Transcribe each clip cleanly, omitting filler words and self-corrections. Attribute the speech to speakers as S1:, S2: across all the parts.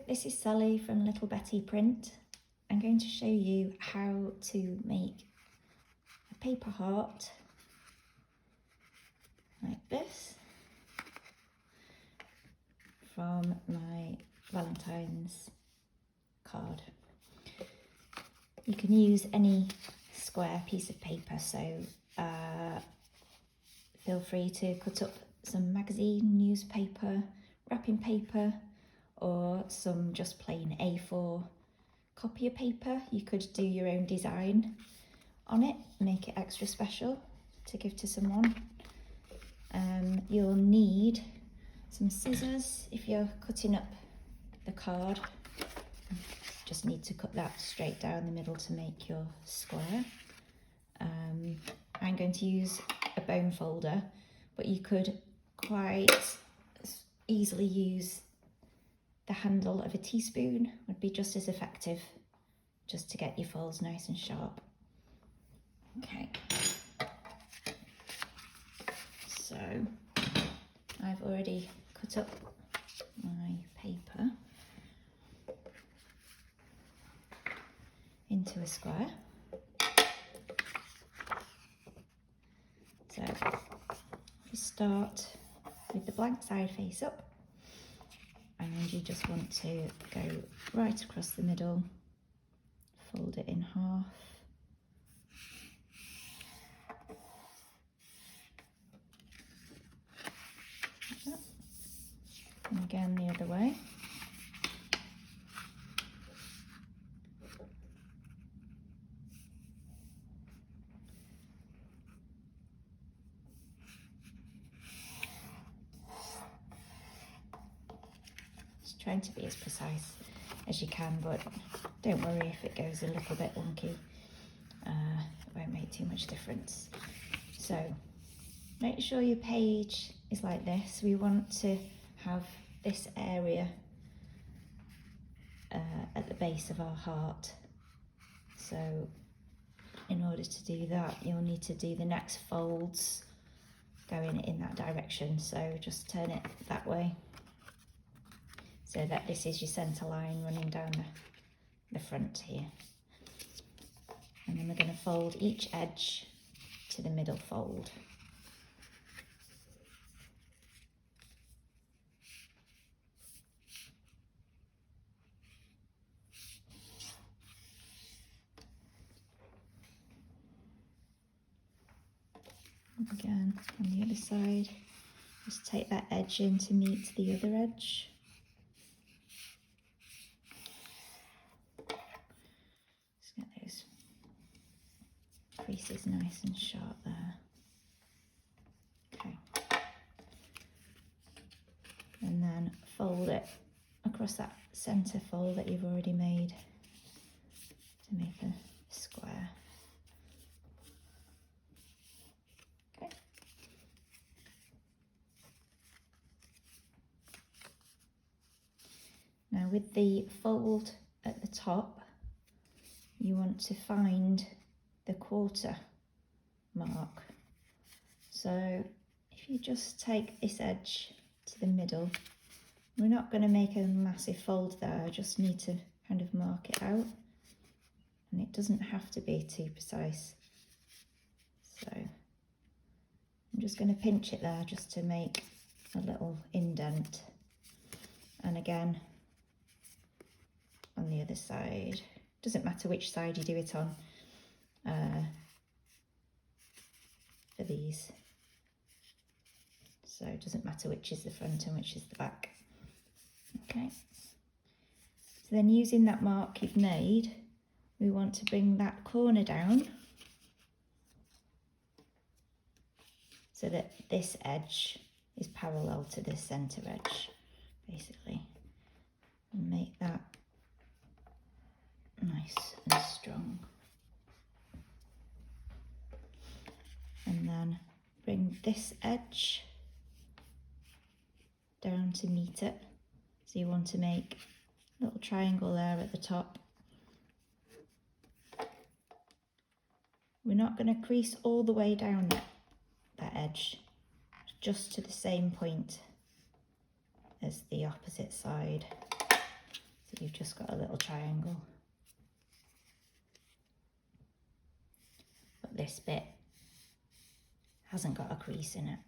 S1: this is Sally from Little Betty Print. I'm going to show you how to make a paper heart like this from my Valentine's card. You can use any square piece of paper, so feel free to cut up some magazine, newspaper, wrapping paper, or some just plain A4 copier paper. You could do your own design on it, make it extra special to give to someone. You'll need some scissors if you're cutting up the card. Just need to cut that straight down the middle to make your square. I'm going to use a bone folder, but you could quite easily use the handle of a teaspoon, would be just as effective, just to get your folds nice and sharp. Okay, so I've already cut up my paper into a square. So you start with the blank side face up, and you just want to go right across the middle, fold it in half. Like that. And again the other way. Trying to be as precise as you can, but don't worry if it goes a little bit wonky. It won't make too much difference. So make sure your page is like this. We want to have this area at the base of our heart. So in order to do that, you'll need to do the next folds going in that direction. So just turn it that way, so that this is your centre line running down the front here. And then we're going to fold each edge to the middle fold. Again, on the other side, just take that edge in to meet the other edge. Creases nice and sharp there. Okay. And then fold it across that centre fold that you've already made to make a square. Okay. Now with the fold at the top, you want to find the quarter mark. So if you just take this edge to the middle, we're not going to make a massive fold there, I just need to kind of mark it out, and it doesn't have to be too precise. So I'm just going to pinch it there just to make a little indent, and again on the other side, doesn't matter which side you do it on. For these, so it doesn't matter which is the front and which is the back. Okay, so then using that mark you've made, we want to bring that corner down so that this edge is parallel to this centre edge, basically, and make that nice and strong. And then bring this edge down to meet it. So you want to make a little triangle there at the top. We're not going to crease all the way down that edge, just to the same point as the opposite side. you've just got a little triangle. But this bit hasn't got a crease in it.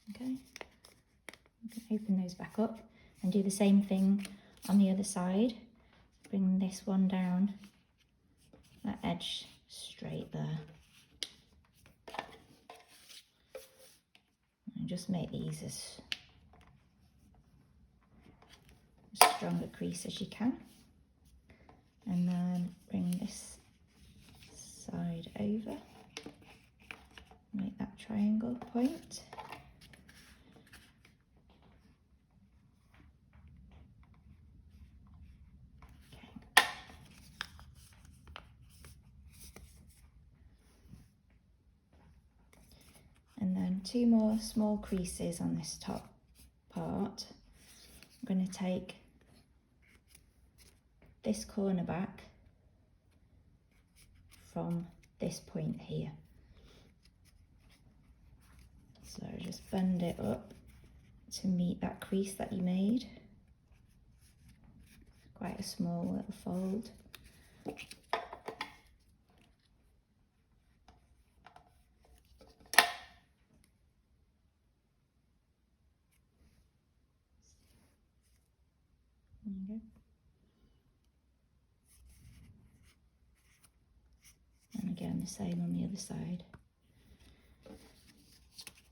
S1: Okay, you can open those back up and do the same thing on the other side. Bring this one down, that edge straight there. And just make these as strong a crease as you can. And then bring this side over, make that triangle point. Okay. And then 2 more small creases on this top part. I'm going to take this corner back from this point here. So just bend it up to meet that crease that you made. Quite a small little fold. There you go. And again the same on the other side.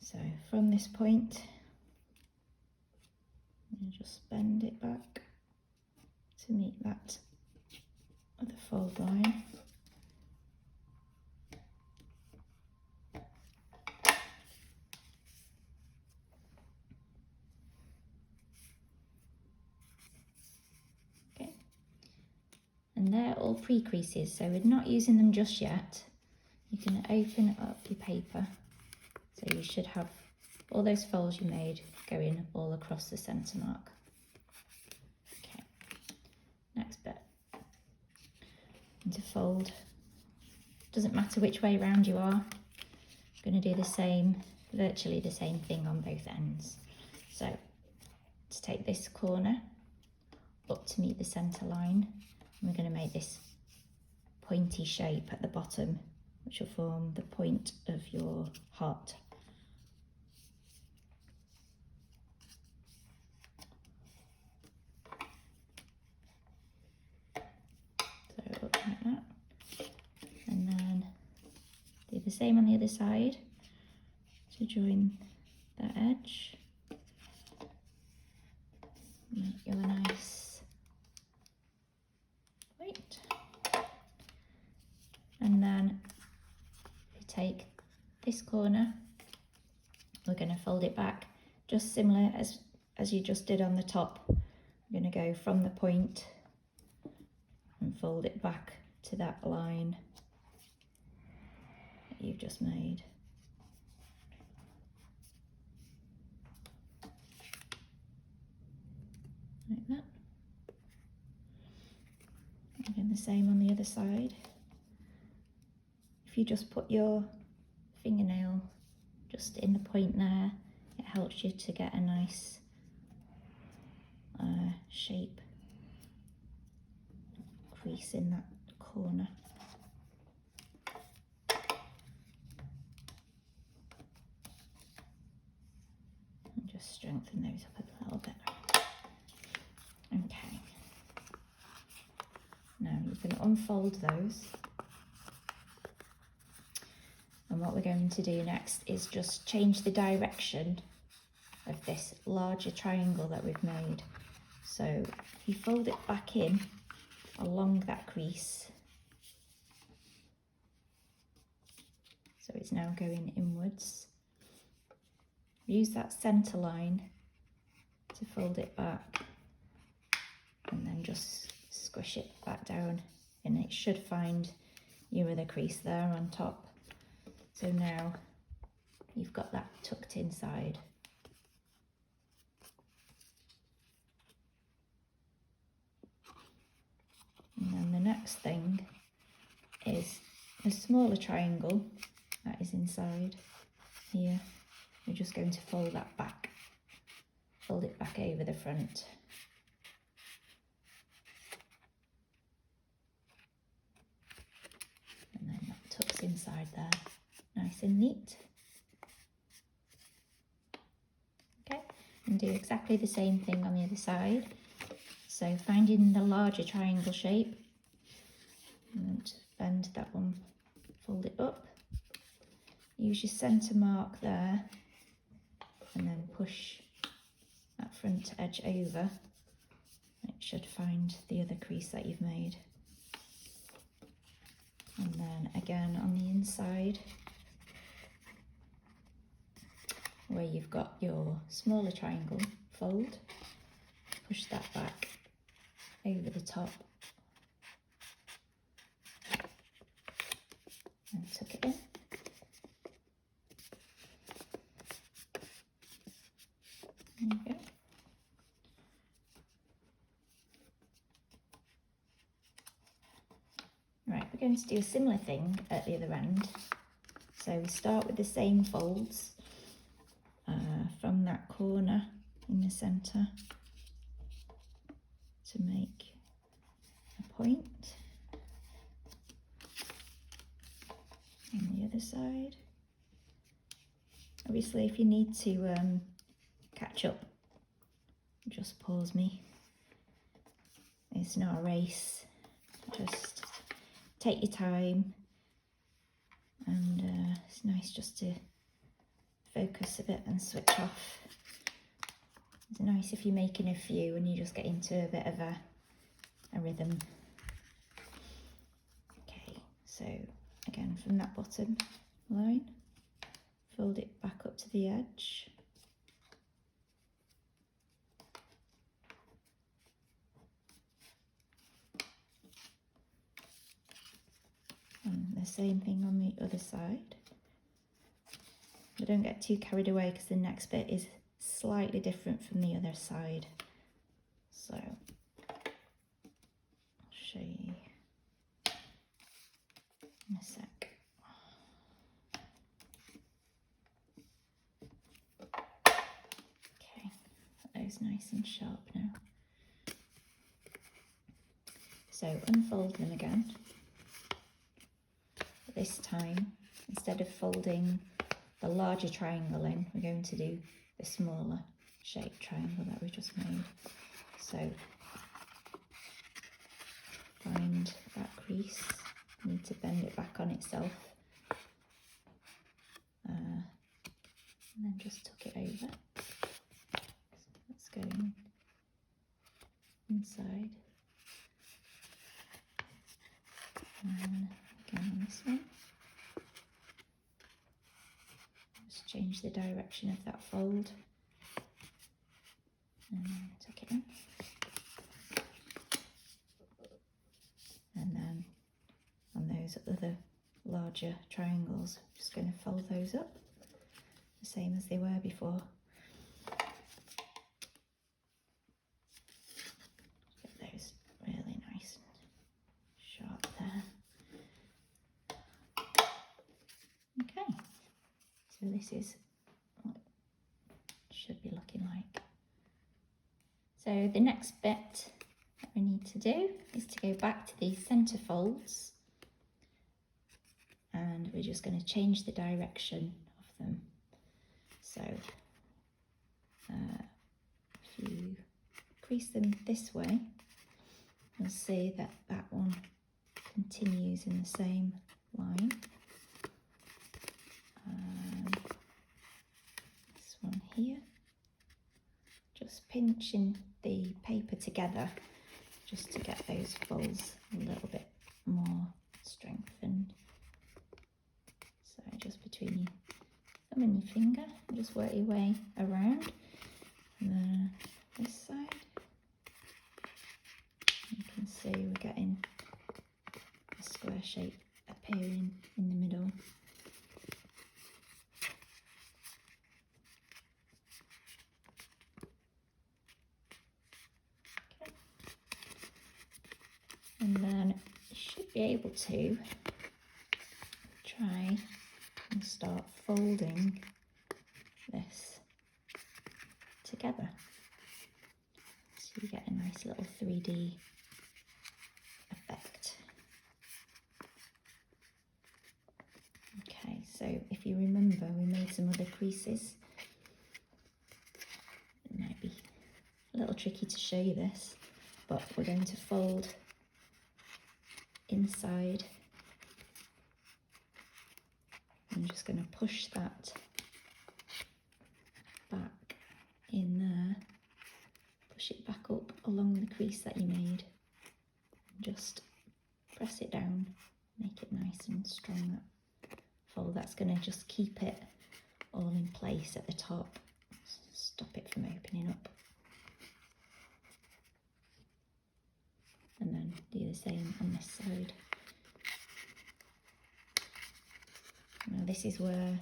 S1: So from this point, you just bend it back to meet that other fold line. Okay, and they're all pre-creases, so we're not using them just yet. You can open up your paper. So you should have all those folds you made going all across the centre mark. Okay, next bit. And to fold, doesn't matter which way round you are, I'm going to do the same, virtually the same thing on both ends. So to take this corner up to meet the centre line, we're going to make this pointy shape at the bottom, which will form the point of your heart. So up like that, and then do the same on the other side to join that edge. Make you a nice point, and then you take this corner, we're going to fold it back just similar as you just did on the top. We're going to go from the point and fold it back to that line that you've just made. Like that. Again, the same on the other side. If you just put your fingernail just in the point there, it helps you to get a nice shape, crease in that corner. And just strengthen those up a little bit. Okay. Now you can unfold those. And what we're going to do next is just change the direction of this larger triangle that we've made. So if you fold it back in along that crease, so it's now going inwards, use that centre line to fold it back, and then just squish it back down, and it should find your other crease there on top. So now you've got that tucked inside. And then the next thing is a smaller triangle that is inside here. We're just going to fold that back, fold it back over the front. what's inside there, nice and neat. Okay, and do exactly the same thing on the other side. So finding the larger triangle shape, and bend that one, fold it up, use your centre mark there, and then push that front edge over. It should find the other crease that you've made. And then again on the inside, where you've got your smaller triangle, fold, push that back over the top and tuck it in. There you go. Right, we're going to do a similar thing at the other end. So we start with the same folds from that corner in the centre to make a point. On the other side. Obviously, if you need to catch up, just pause me. It's not a race. Just take your time, and it's nice just to focus a bit and switch off. It's nice if you're making a few and you just get into a bit of a rhythm. Okay, so again from that bottom line, fold it back up to the edge. And the same thing on the other side. But don't get too carried away because the next bit is slightly different from the other side. So I'll show you in a sec. Okay, that those nice and sharp now. So unfold them again. This time, instead of folding the larger triangle in, we're going to do the smaller shaped triangle that we just made. So find that crease, you need to bend it back on itself, and then just tuck it over. So that's going inside. And again on this one, just change the direction of that fold and then tuck it in. And then on those other larger triangles, I'm just going to fold those up the same as they were before. Get those really nice and sharp there. Okay, so this is what it should be looking like. So the next bit that we need to do is to go back to these centre folds, and we're just going to change the direction of them. So if you crease them this way, you'll see that that one continues in the same line. This one here, just pinching the paper together just to get those folds a little bit more strengthened. So just between your thumb and your finger, just work your way around. And then this side, you can see we're getting a square shape appearing in the middle. Okay. And then you should be able to try and start folding this together, so you get a nice little 3D effect. some other creases. It might be a little tricky to show you this, but we're going to fold inside. I'm just going to push that back in there, push it back up along the crease that you made, and just press it down, make it nice and strong. That fold, that's going to just keep it all in place at the top, stop it from opening up. And then do the same on this side. Now this is where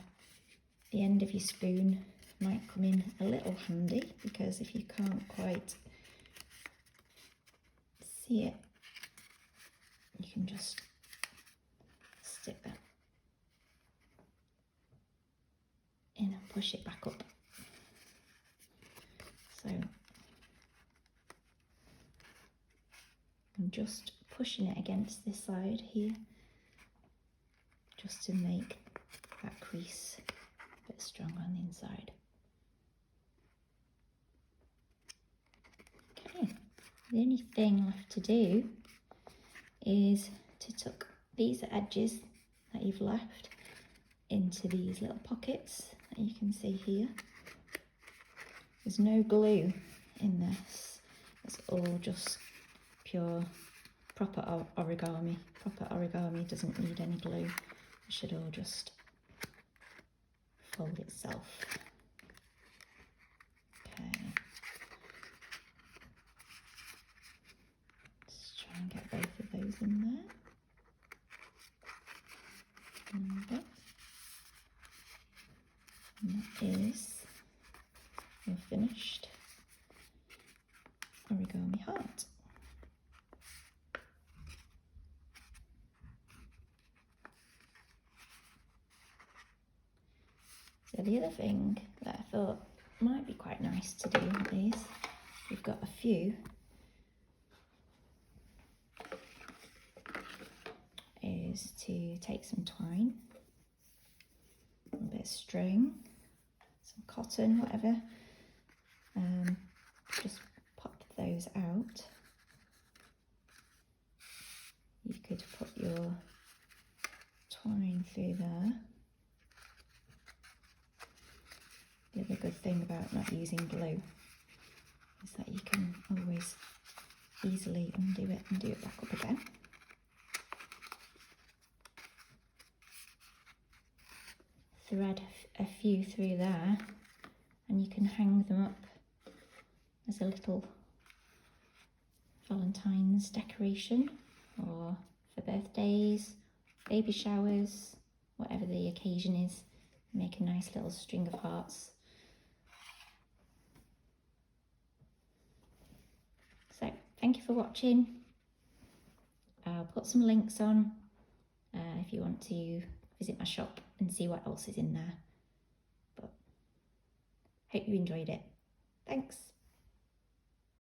S1: the end of your spoon might come in a little handy, because if you can't quite see it, you can just stick that in and push it back up. So I'm just pushing it against this side here, just to make that crease a bit stronger on the inside. Okay, the only thing left to do is to tuck these edges that you've left into these little pockets that you can see here. There's no glue in this, it's all just pure proper origami. Proper origami doesn't need any glue. It should all just fold itself. Okay. Let's try and get both of those in there. And that is your finished origami heart. So the other thing that I thought might be quite nice to do with these, we've got a few, is to take some twine, a bit of string, some cotton, whatever, just pop those out. You could put your twine through there. The other good thing about not using glue is that you can always easily undo it and do it back up again. Thread a few through there and you can hang them up as a little Valentine's decoration, or for birthdays, baby showers, whatever the occasion is. Make a nice little string of hearts. So thank you for watching. I'll put some links on if you want to visit my shop and see what else is in there. But hope you enjoyed it. Thanks.